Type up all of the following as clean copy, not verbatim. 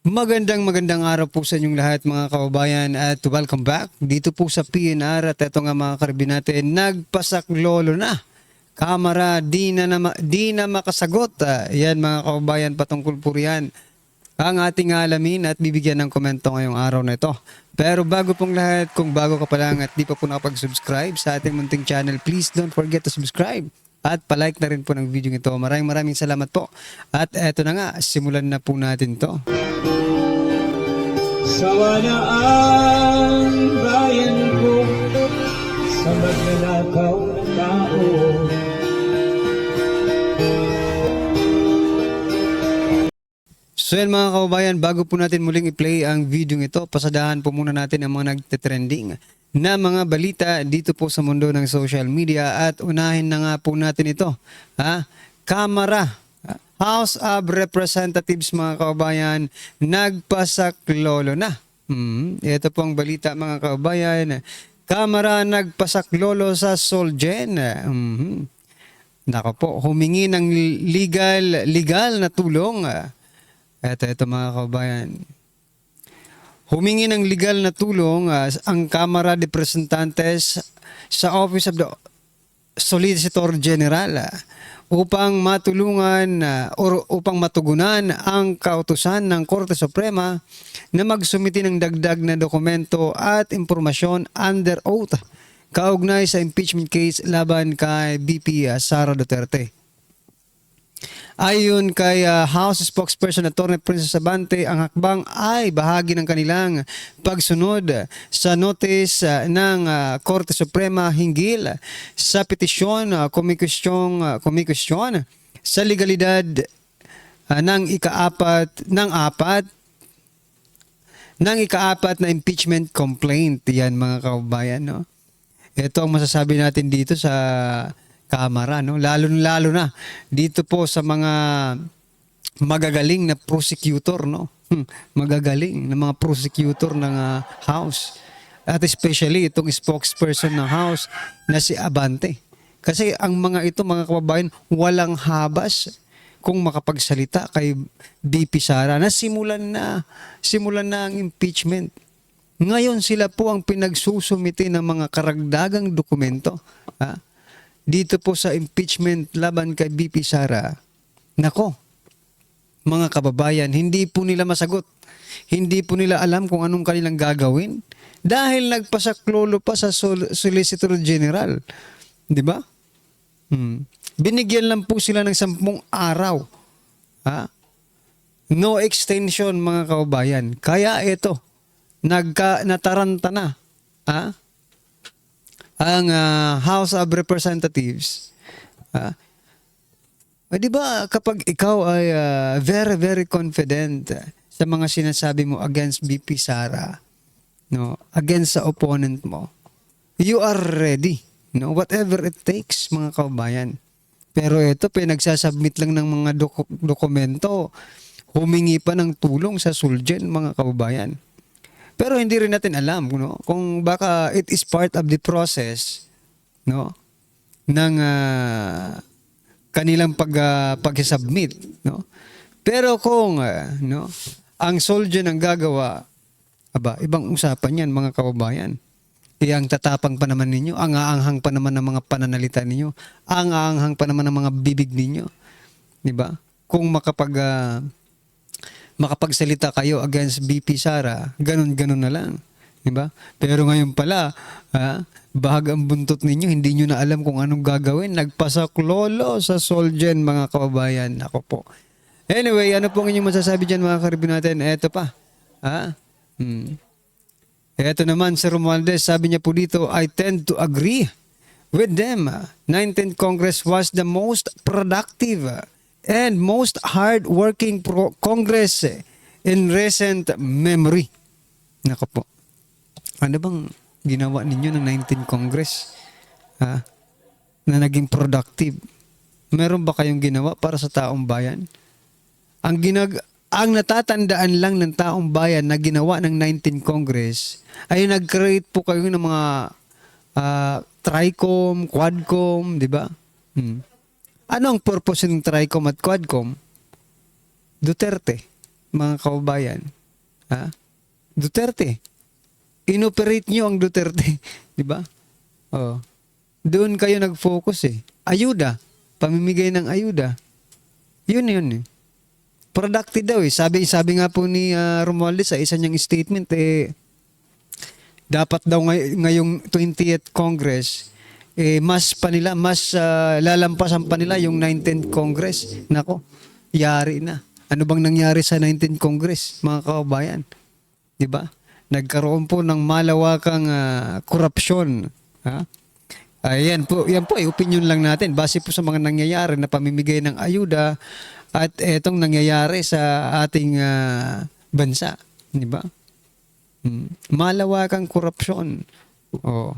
Magandang araw po sa inyong lahat mga kababayan at welcome back dito po sa PNR at ito nga mga karibin natin, nagpasaklolo na. Kamara, di na makasagot. Yan mga kababayan patungkol po riyan ang ating alamin at bibigyan ng komento ngayong araw na ito. Pero bago pong lahat, kung bago ka pa lang at di pa po nakapag-subscribe sa ating munting channel, please don't forget to subscribe. At palike na rin po ng video ito. Maraming salamat po. At eto na nga, simulan na po natin to. Sawa na ang bayan ko sa magnanakaw ng tao. So yan mga kababayan, bago po natin muling i-play ang video ito, pasadahan po muna natin ang mga nagte-trending na mga balita dito po sa mundo ng social media at unahin na nga po natin ito. Kamara, House of Representatives mga kababayan, nagpasaklolo na. Ito po ang balita mga kababayan. Kamara nagpasaklolo sa Solgen. Nako po, humingi ng legal na tulong. Ito mga kababayan. Humingi ng legal na tulong ang Kamara de Representantes sa Office of the Solicitor General upang matulungan o upang matugunan ang kautusan ng Korte Suprema na magsumiti ng dagdag na dokumento at impormasyon under oath kaugnay sa impeachment case laban kay VP Sara Duterte. Ayon kay House Spokesperson Atty. Princess Abante, ang hakbang ay bahagi ng kanilang pagsunod sa notice ng Korte Suprema hinggil sa petisyon kumikwestiyon sa legalidad ng ikaapat na impeachment complaint. Yan mga kababayan, no? Ito ang masasabi natin dito sa Kamara, no? Lalo na dito po sa mga magagaling na prosecutor, no? Magagaling na mga prosecutor ng House. At especially itong spokesperson ng House na si Abante. Kasi ang mga ito, mga kababayan, walang habas kung makapagsalita kay VP Sara na simulan na ang impeachment. Ngayon sila po ang pinagsusumiti ng mga karagdagang dokumento. Dito po sa impeachment laban kay VP Sara. Nako, mga kababayan, hindi po nila masagot. Hindi po nila alam kung anong kanilang gagawin dahil nagpasaklolo pa sa Solicitor General. Di ba? Binigyan lang po sila ng 10 araw. No extension mga kababayan. Kaya ito, nataranta na. Ang House of Representatives. Di ba kapag ikaw ay very confident sa mga sinasabi mo against VP Sara, no, against sa opponent mo, you are ready, no, whatever it takes mga kababayan. Pero ito pinagsasubmit lang ng mga dokumento, humingi pa ng tulong sa Solgen mga kababayan. Pero hindi rin natin alam, no, kung baka it is part of the process, no, ng kanilang pag-submit, no. Pero kung no, ang Solgen ang gagawa, ibang usapan 'yan mga kababayan. Ang tatapang pa naman ninyo, ang aanghang pa naman ng mga pananalita ninyo, ang aanghang pa naman ng mga bibig ninyo, di ba? Kung makapagsalita kayo against VP Sara, ganun na lang. Diba? Pero ngayon pala, bahag ang buntot ninyo, hindi nyo na alam kung anong gagawin. Nagpasaklolo sa Solgen, mga kababayan. Ako po. Anyway, ano pong inyong masasabi dyan, mga karibin natin? Eto pa. Eto naman, Sir Romualdez, sabi niya po dito, I tend to agree with them. 19th Congress was the most productive and most hard-working Congress in recent memory. Nako po. Ano bang ginawa ninyo ng 19th Congress na naging productive? Meron ba kayong ginawa para sa taong bayan? Ang natatandaan lang ng taong bayan na ginawa ng 19th Congress ay nag-create po kayo ng mga Tricom, Quadcom, di ba? Ano ang purpose ng Tricom at Quadcom? Duterte, mga kababayan. Ha? Duterte. Inoperate nyo ang Duterte. Di ba? Oh. Doon kayo nag-focus eh. Ayuda. Pamimigay ng ayuda. Yun eh. Productive daw eh. Sabi nga po ni Romualdez sa isa niyang statement dapat daw ngayong 20th Congress mas lalampasan pa nila yung 19th Congress. Nako, yari na. Ano bang nangyari sa 19th Congress, mga kababayan? 'Di ba? Nagkaroon po ng malawakang korupsyon. Ha? Yan po opinion lang natin base po sa mga nangyayari na pamimigay ng ayuda at etong nangyayari sa ating bansa, 'di ba? Malawakang korupsyon. Oh.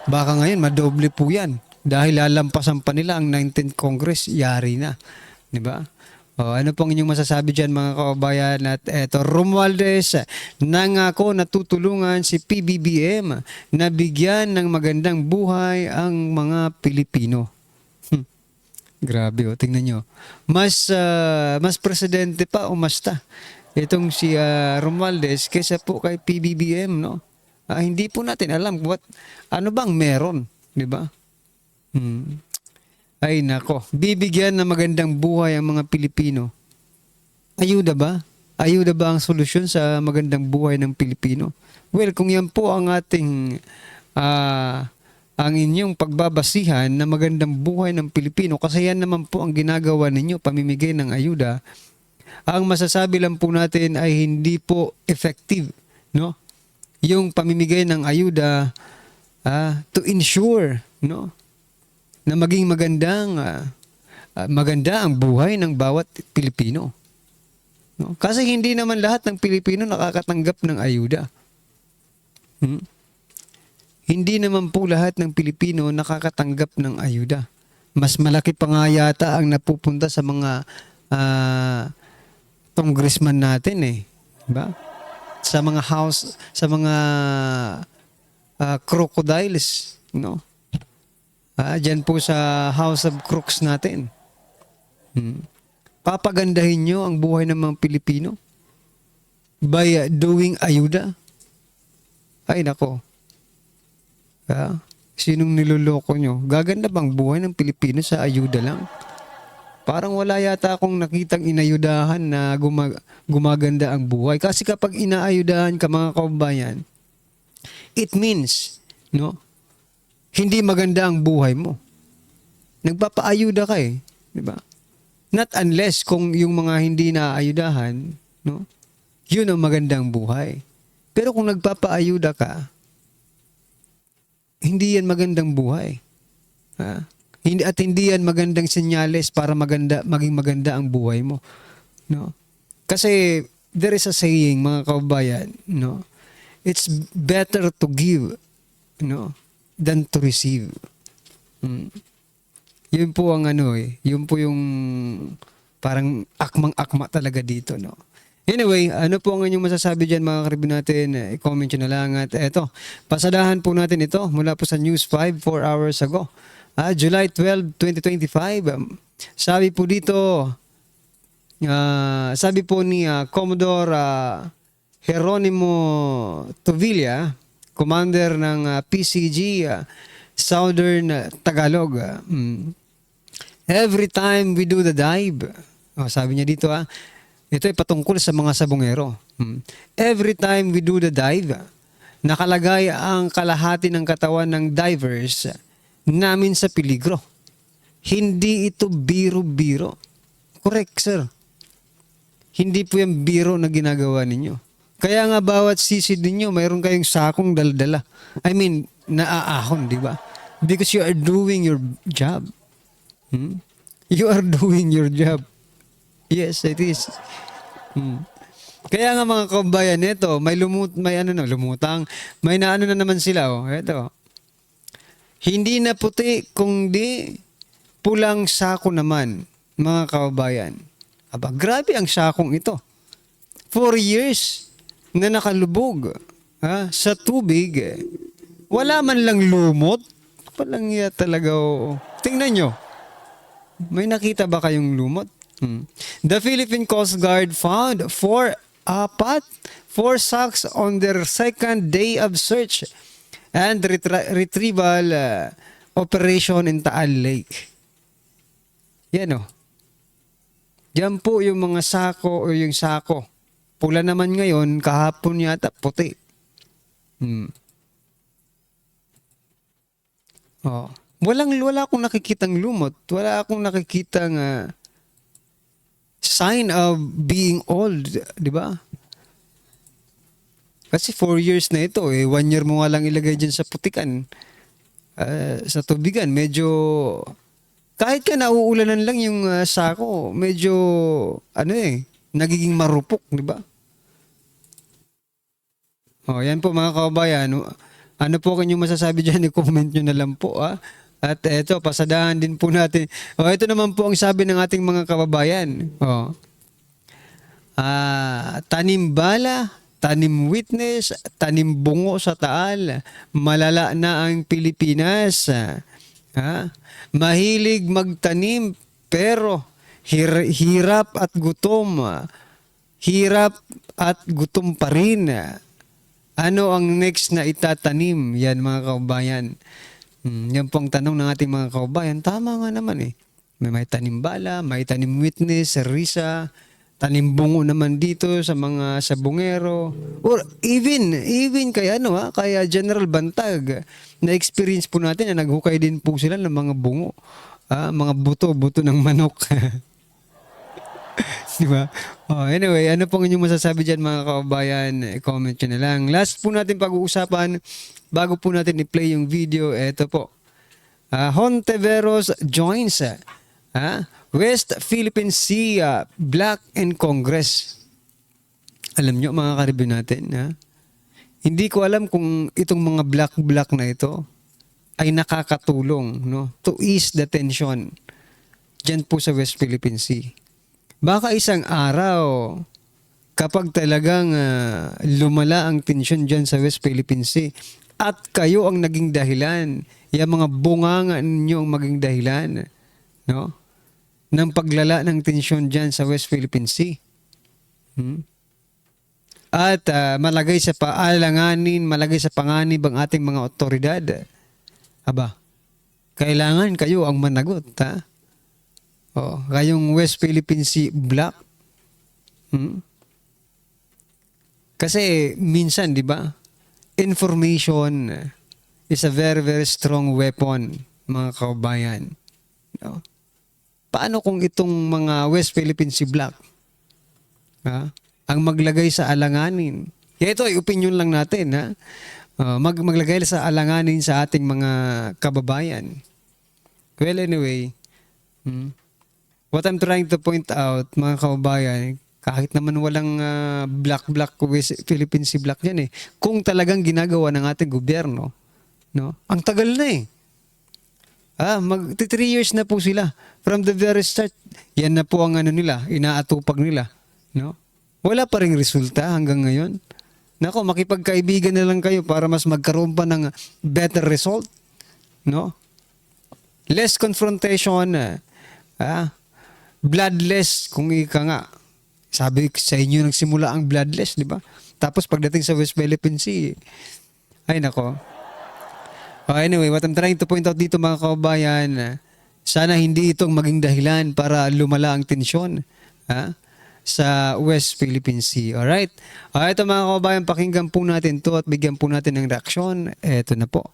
Baka ngayon madoble po 'yan dahil lalampasan pa nila ang 19th Congress, yari na, 'di ba? Oh, ano pong inyong masasabi diyan, mga kababayan? At eto, Romualdez nangako na tutulungan si PBBM na bigyan ng magandang buhay ang mga Pilipino. Grabe, tingnan nyo. Mas presidente pa umasta itong si Romualdez kaysa po kay PBBM, no? Hindi po natin alam ano bang meron, 'di ba? Ay nako, bibigyan ng magandang buhay ang mga Pilipino. Ayuda ba? Ayuda ba ang solusyon sa magandang buhay ng Pilipino? Well, kung yan po ang ating ang inyong pagbabasihan na magandang buhay ng Pilipino, kasi yan naman po ang ginagawa ninyo, pamimigay ng ayuda, ang masasabi lang po natin ay hindi po effective, no? Yung pamimigay ng ayuda to ensure, no, na maging maganda ang buhay ng bawat Pilipino. No? Kasi hindi naman lahat ng Pilipino nakakatanggap ng ayuda. Hindi naman po lahat ng Pilipino nakakatanggap ng ayuda. Mas malaki pa nga yata ang napupunta sa mga congressman natin eh. Diba? Sa mga crocodiles, no? Diyan po sa House of Crooks natin. Papagandahin nyo ang buhay ng mga Pilipino by doing ayuda. Ay nako. Sinong niloloko nyo? Gaganda bang buhay ng Pilipino sa ayuda lang? Parang wala yata akong nakitang inayudahan na gumaganda ang buhay. Kasi kapag inaayudahan ka, mga kababayan, it means, no, hindi maganda ang buhay mo. Nagpapaayuda ka eh, di ba? Not unless kung yung mga hindi naayudahan, no, yun ang magandang buhay. Pero kung nagpapaayuda ka, hindi yan magandang buhay. Hindi yan magandang senyales para maging maganda ang buhay mo, no? Kasi there is a saying, mga kababayan, no, it's better to give, no, than to receive. Yun po ang yun po yung parang akmang-akma talaga dito, no. Anyway, ano po ang inyong masasabi dyan, mga karibin natin? I-comment nyo na lang. At eto, pasadahan po natin ito mula po sa News 5 4 hours ago. July 12, 2025. Sabi po dito, sabi po ni Commodore Jeronimo Tovilla, commander ng PCG Southern Tagalog. Every time we do the dive, sabi niya dito ito ay patungkol sa mga sabongero. Every time we do the dive, nakalagay ang kalahati ng katawan ng divers namin sa peligro. Hindi ito biro-biro. Correct, sir. Hindi po yung biro na ginagawa ninyo. Kaya nga bawat sisi ninyo, mayroon kayong sakong daldala. I mean, naaahon, di ba? Because you are doing your job. You are doing your job. Yes, it is. Kaya nga, mga kabayan, ito, may lumutang, may naano na naman sila, ito. Hindi na puti, kundi pulang sako naman, mga kababayan. Aba, grabe ang sakong ito. 4 years na nakalubog sa tubig. Wala man lang lumot. Palang talaga. Tingnan nyo. May nakita ba kayong lumot? The Philippine Coast Guard found 4 apat, 4 sacks on their second day of search and retrieval operation in Taal Lake. Yan o. Yan po yung mga sako o yung sako. Pula naman ngayon, kahapon yata puti. Oh. Wala akong nakikitang lumot. Wala akong nakikitang sign of being old, di ba? Kasi 4 years na ito, 1 year mo nga lang ilagay dyan sa putikan, sa tubigan. Medyo, kahit ka nauulanan lang yung sako, medyo, nagiging marupok, di ba? Oh, yan po mga kababayan. Ano po kanyang masasabi dyan? I-comment nyo na lang po. At eto, pasadahan din po natin. Ito naman po ang sabi ng ating mga kababayan. Tanim bala, tanim witness, tanim bungo sa Taal. Malala na ang Pilipinas. Mahilig magtanim pero hirap at gutom. Hirap at gutom pa rin. Ano ang next na itatanim? Yan mga kababayan. Yan po ang tanong ng ating mga kababayan. Tama nga naman eh. May tanim bala, may tanim witness, risa, tanim bungo naman dito sa mga sabungero. Or even kay kaya General Bantag. Na-experience po natin na naghukay din po sila ng mga bungo. Mga buto ng manok. Diba? Anyway, ano pong inyong masasabi dyan mga kababayan? I-comment nyo na lang. Last po natin pag-uusapan, bago po natin i-play yung video, eto po. Hontiveros joins West Philippine Sea Black in Congress. Alam nyo mga karibyo natin, hindi ko alam kung itong mga black na ito ay nakakatulong to ease the tension dyan po sa West Philippine Sea. Baka isang araw, kapag talagang lumala ang tensyon dyan sa West Philippine Sea at kayo ang naging dahilan, yung mga bunganga ninyo ang maging dahilan ng paglala ng tensyon dyan sa West Philippine Sea. At malagay sa paalanganin, malagay sa panganib ang ating mga otoridad. Kailangan kayo ang managot, kayong West Philippine Sea Black. Kasi minsan, di ba, information is a very, very strong weapon, mga kababayan. Paano kung itong mga West Philippine Sea Black ang maglagay sa alanganin? Ito ay opinion lang natin. Maglagay sa alanganin sa ating mga kababayan. Well, anyway, what I'm trying to point out, mga kababayan, kahit naman walang black Philippine Sea Black yan kung talagang ginagawa ng ating gobyerno, ang tagal na mag 3 years na po sila from the very start. Yan na po ang inaatupag nila, wala pa ring resulta hanggang ngayon. Nako, makipagkaibigan na lang kayo para mas magkaroon pa ng better result, less confrontation, bloodless, kung ika nga. Sabi sa inyo nagsimula ang bloodless, di ba? Tapos pagdating sa West Philippine Sea, ay nako. Anyway, what I'm trying to point out dito mga kababayan, sana hindi itong maging dahilan para lumala ang tensyon sa West Philippine Sea. Alright? Ito mga kababayan, pakinggan po natin to at bigyan po natin ng reaksyon. Ito na po.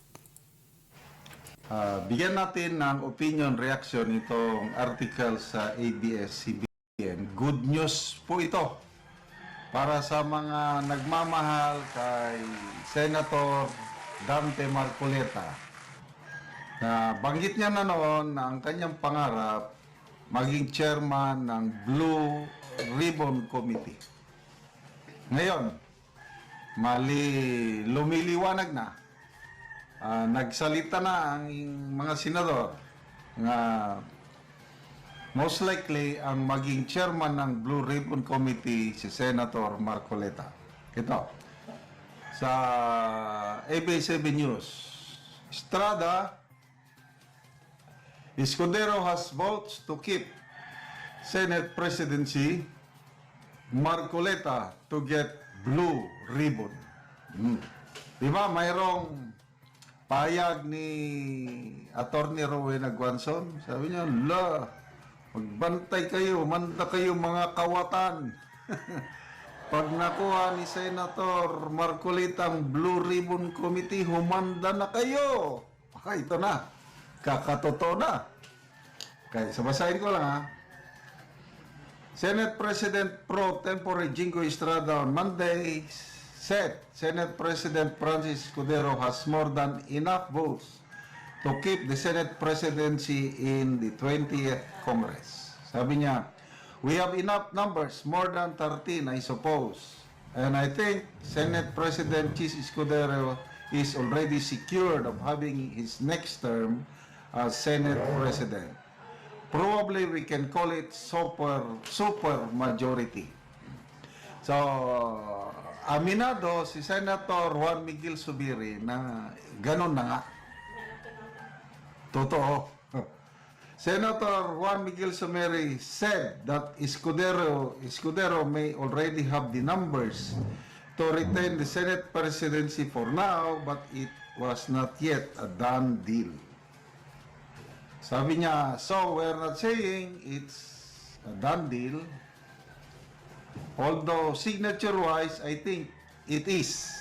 Bigyan natin ng opinion reaction itong article sa ABS-CBN. Good news po ito para sa mga nagmamahal kay Senator Dante Marcoleta. Banggit niya na noon na ang kanyang pangarap maging chairman ng Blue Ribbon Committee. Ngayon, lumiliwanag na. Nagsalita na ang mga senador na most likely ang maging chairman ng Blue Ribbon Committee si Senator Marcoleta. Ito, sa ABS-CBN News, Estrada, Escudero has votes to keep Senate presidency Marcoleta to get blue ribbon. Di ba, mayroong payag ni Attorney Rowena Guanzon. Sabi niya, magbantay kayo, manda kayo mga kawatan. Pag nakuha ni Senator Marcoleta ang Blue Ribbon Committee, humanda na kayo. Ito na, kakatotoo na. Okay, so basahin ko lang ha. Senate President Pro Tempore Jingo Estrada on Monday said Senate President Francis Escudero has more than enough votes to keep the Senate presidency in the 20th Congress. Sabi niya, we have enough numbers, more than 13 I suppose. And I think Senate President Chis Escudero is already secured of having his next term as Senate President. Probably we can call it super majority. So, aminado si Senator Juan Miguel Zubiri na ganun na nga. Totoo. Senator Juan Miguel Zubiri said that Escudero may already have the numbers to retain the Senate presidency for now, but it was not yet a done deal. Sabi niya, so we're not saying it's a done deal. Although signature-wise, I think it is.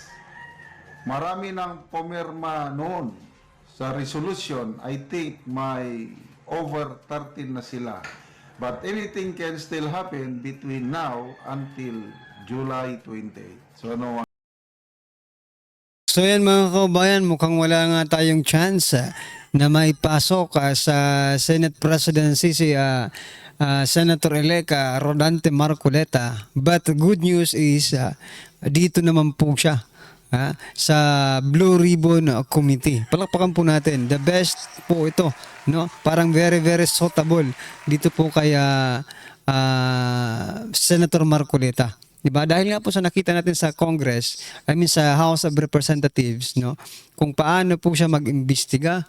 Marami nang pumirma noon sa resolution. I think may over 13 na sila. But anything can still happen between now until July 28. So ano? So yan mga kaubayan, mukhang wala nga tayong chance na maipasok sa Senate presidency si Senator-elect Rodante Marcoleta. But the good news is dito naman po siya sa Blue Ribbon Committee. Palakpakan po natin. The best po ito, no? Parang very very suitable dito po kay Senator Marcoleta. Diba? Dahil nga po sa nakita natin sa Congress, sa House of Representatives, no, kung paano po siya mag-imbestiga,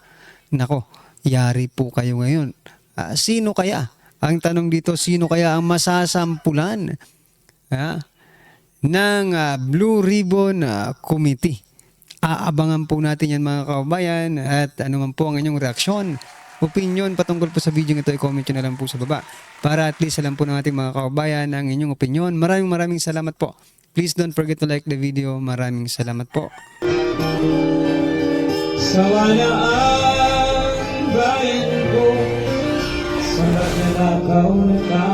nako, yari po kayo ngayon. Sino kaya? Ang tanong dito, sino kaya ang masasampulan ng Blue Ribbon Committee? Aabangan po natin yan mga kababayan at ano man po ang inyong reaksyon, opinion patungkol po sa video ito, i-comment nyo na lang po sa baba para at least alam po ng ating mga kababayan ang inyong opinion. Maraming salamat po. Please don't forget to like the video. Maraming salamat po. Sawa na ang bayan ko sa magnanakaw na tao.